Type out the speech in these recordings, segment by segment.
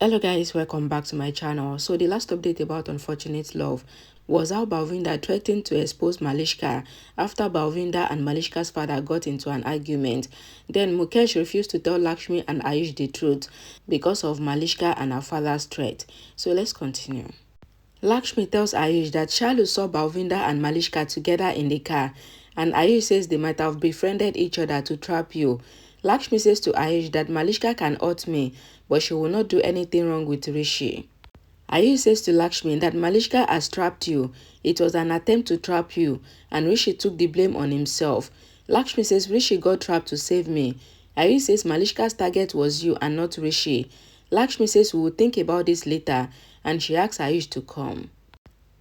Hello guys, welcome back to my channel. So the last update about Unfortunate Love was how Balvinda threatened to expose Malishka after Balvinda and Malishka's father got into an argument. Then Mukesh refused to tell Lakshmi and Ayush the truth because of Malishka and her father's threat. So let's continue. Lakshmi tells Ayush that Shalu saw Balvinda and Malishka together in the car, and Ayush says they might have befriended each other to trap you. Lakshmi says to Ayush that Malishka can hurt me, but she will not do anything wrong with Rishi. Ayush says to Lakshmi that Malishka has trapped you. It was an attempt to trap you, and Rishi took the blame on himself. Lakshmi says Rishi got trapped to save me. Ayush says Malishka's target was you and not Rishi. Lakshmi says we will think about this later, and she asks Ayush to come.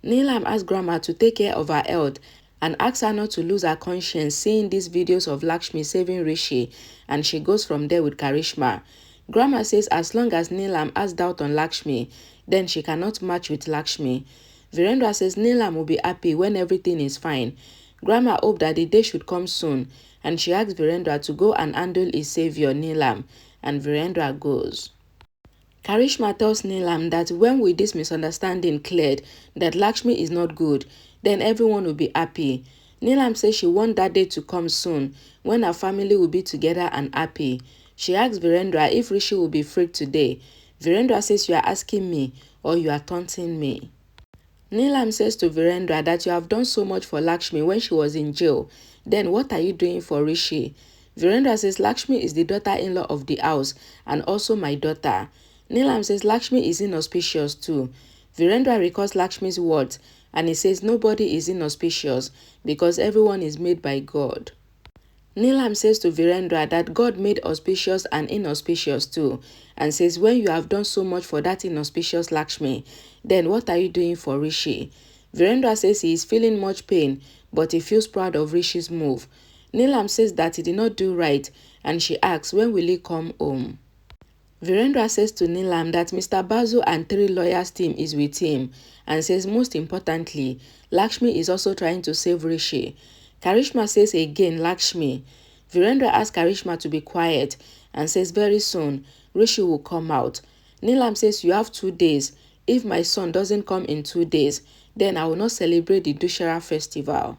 Neelam asks Grandma to take care of her health and asks her not to lose her conscience seeing these videos of Lakshmi saving Rishi, and she goes from there with Karishma. Grandma says as long as Neelam has doubt on Lakshmi, then she cannot match with Lakshmi. Virendra says Neelam will be happy when everything is fine. Grandma hopes that the day should come soon, and she asks Virendra to go and handle his savior Neelam, and Virendra goes. Karishma tells Neelam that when with this misunderstanding cleared that Lakshmi is not good, then everyone will be happy. Neelam says she wants that day to come soon, when her family will be together and happy. She asks Virendra if Rishi will be free today. Virendra says you are asking me or you are taunting me. Neelam says to Virendra that you have done so much for Lakshmi when she was in jail. Then what are you doing for Rishi? Virendra says Lakshmi is the daughter-in-law of the house and also my daughter. Neelam says Lakshmi is inauspicious too. Virendra recalls Lakshmi's words and he says nobody is inauspicious because everyone is made by God. Neelam says to Virendra that God made auspicious and inauspicious too, and says when you have done so much for that inauspicious Lakshmi, then what are you doing for Rishi? Virendra says he is feeling much pain, but he feels proud of Rishi's move. Neelam says that he did not do right, and she asks when will he come home. Virendra says to Neelam that Mr. Basu and 3 lawyers team is with him, and says most importantly, Lakshmi is also trying to save Rishi. Karishma says again Lakshmi. Virendra asks Karishma to be quiet and says very soon Rishi will come out. Neelam says you have 2 days. If my son doesn't come in 2 days, then I will not celebrate the Dussehra festival.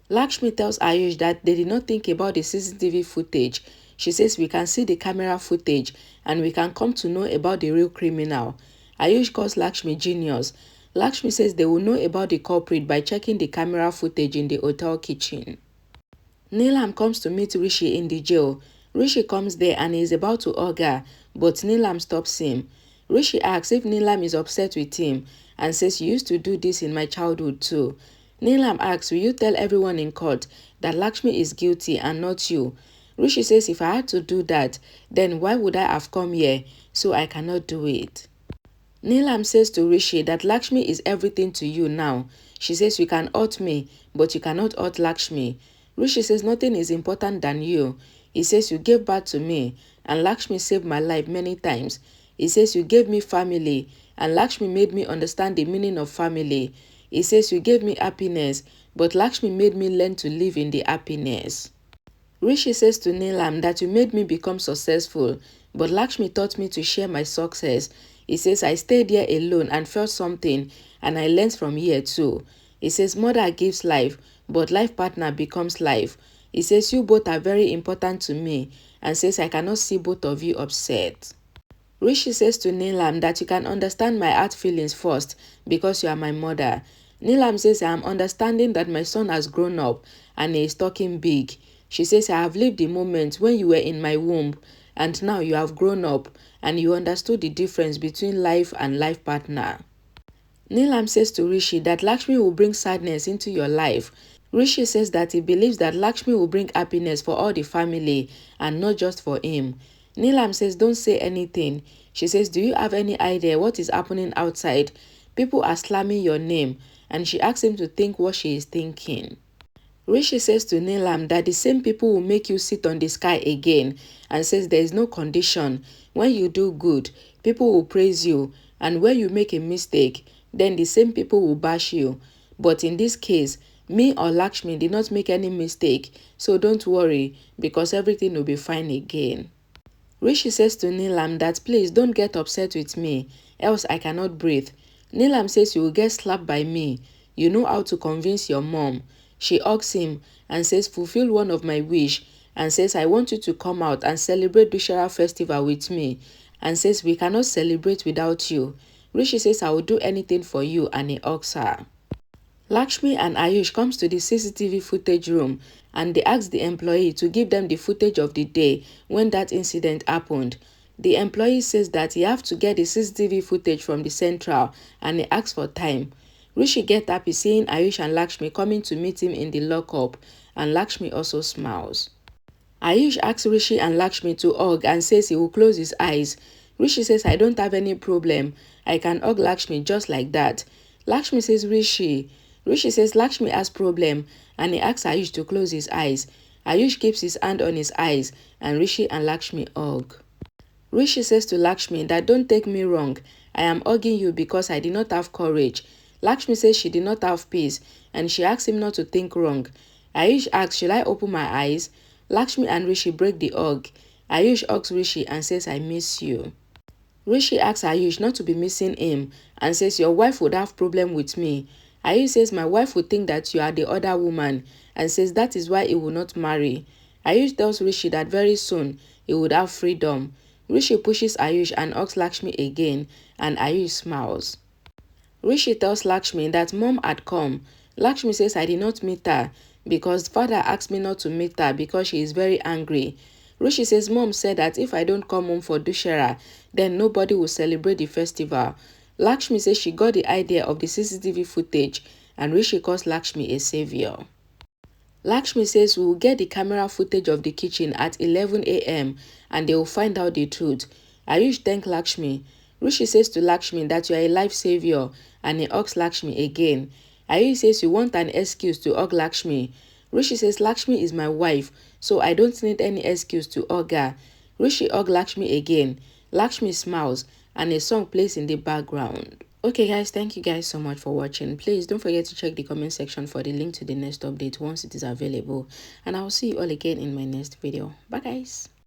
Lakshmi tells Ayush that they did not think about the CCTV footage. She says we can see the camera footage and we can come to know about the real criminal. Ayush calls Lakshmi genius. Lakshmi says they will know about the culprit by checking the camera footage in the hotel kitchen. Neelam comes to meet Rishi in the jail. Rishi comes there and he is about to hug her, but Neelam stops him. Rishi asks if Neelam is upset with him and says you used to do this in my childhood too. Neelam asks will you tell everyone in court that Lakshmi is guilty and not you? Rishi says if I had to do that, then why would I have come here? So I cannot do it. Neelam says to Rishi that Lakshmi is everything to you now. She says you can hurt me, but you cannot hurt Lakshmi. Rishi says nothing is important than you. He says you gave birth to me, and Lakshmi saved my life many times. He says you gave me family, and Lakshmi made me understand the meaning of family. He says you gave me happiness, but Lakshmi made me learn to live in the happiness. Rishi says to Neelam that you made me become successful, but Lakshmi taught me to share my success. He says I stayed here alone and felt something, and I learned from here too. He says mother gives life, but life partner becomes life. He says you both are very important to me, and says I cannot see both of you upset. Rishi says to Neelam that you can understand my heart feelings first because you are my mother. Neelam says I am understanding that my son has grown up and he is talking big. She says I have lived the moment when you were in my womb and now you have grown up and you understood the difference between life and life partner. Neelam says to Rishi that Lakshmi will bring sadness into your life. Rishi says that he believes that Lakshmi will bring happiness for all the family and not just for him. Neelam says don't say anything. She says do you have any idea what is happening outside? People are slamming your name, and she asks him to think what she is thinking. Rishi says to Neelam that the same people will make you sit on the sky again and says there is no condition. When you do good, people will praise you, and when you make a mistake, then the same people will bash you. But in this case, me or Lakshmi did not make any mistake, so don't worry because everything will be fine again. Rishi says to Neelam that please don't get upset with me, else I cannot breathe. Neelam says you will get slapped by me. You know how to convince your mom. She hugs him and says fulfill one of my wish and says I want you to come out and celebrate Dussehra festival with me and says we cannot celebrate without you. Rishi says I will do anything for you and he hugs her. Lakshmi and Ayush comes to the CCTV footage room and they ask the employee to give them the footage of the day when that incident happened. The employee says that he have to get the CCTV footage from the central and he asks for time. Rishi gets happy seeing Ayush and Lakshmi coming to meet him in the lockup and Lakshmi also smiles. Ayush asks Rishi and Lakshmi to hug and says he will close his eyes. Rishi says I don't have any problem. I can hug Lakshmi just like that. Lakshmi says Rishi. Rishi says Lakshmi has problem and he asks Ayush to close his eyes. Ayush keeps his hand on his eyes and Rishi and Lakshmi hug. Rishi says to Lakshmi that don't take me wrong. I am hugging you because I did not have courage. Lakshmi says she did not have peace and she asks him not to think wrong. Ayush asks should I open my eyes? Lakshmi and Rishi break the hug. Ayush hugs Rishi and says I miss you. Rishi asks Ayush not to be missing him and says your wife would have problem with me. Ayush says my wife would think that you are the other woman and says that is why he will not marry. Ayush tells Rishi that very soon he would have freedom. Rishi pushes Ayush and hugs Lakshmi again and Ayush smiles. Rishi tells Lakshmi that mom had come. Lakshmi says I did not meet her because father asked me not to meet her because she is very angry. Rishi says mom said that if I don't come home for Dussehra, then nobody will celebrate the festival. Lakshmi says she got the idea of the CCTV footage and Rishi calls Lakshmi a savior. Lakshmi says we will get the camera footage of the kitchen at 11 a.m. and they will find out the truth. Ayush thanks Lakshmi. Rishi says to Lakshmi that you are a life savior and he hugs Lakshmi again. Ayush says you want an excuse to hug Lakshmi. Rishi says Lakshmi is my wife, so I don't need any excuse to hug her. Rishi hugs Lakshmi again. Lakshmi smiles and a song plays in the background. Okay guys, thank you guys so much for watching. Please don't forget to check the comment section for the link to the next update once it is available. And I will see you all again in my next video. Bye guys.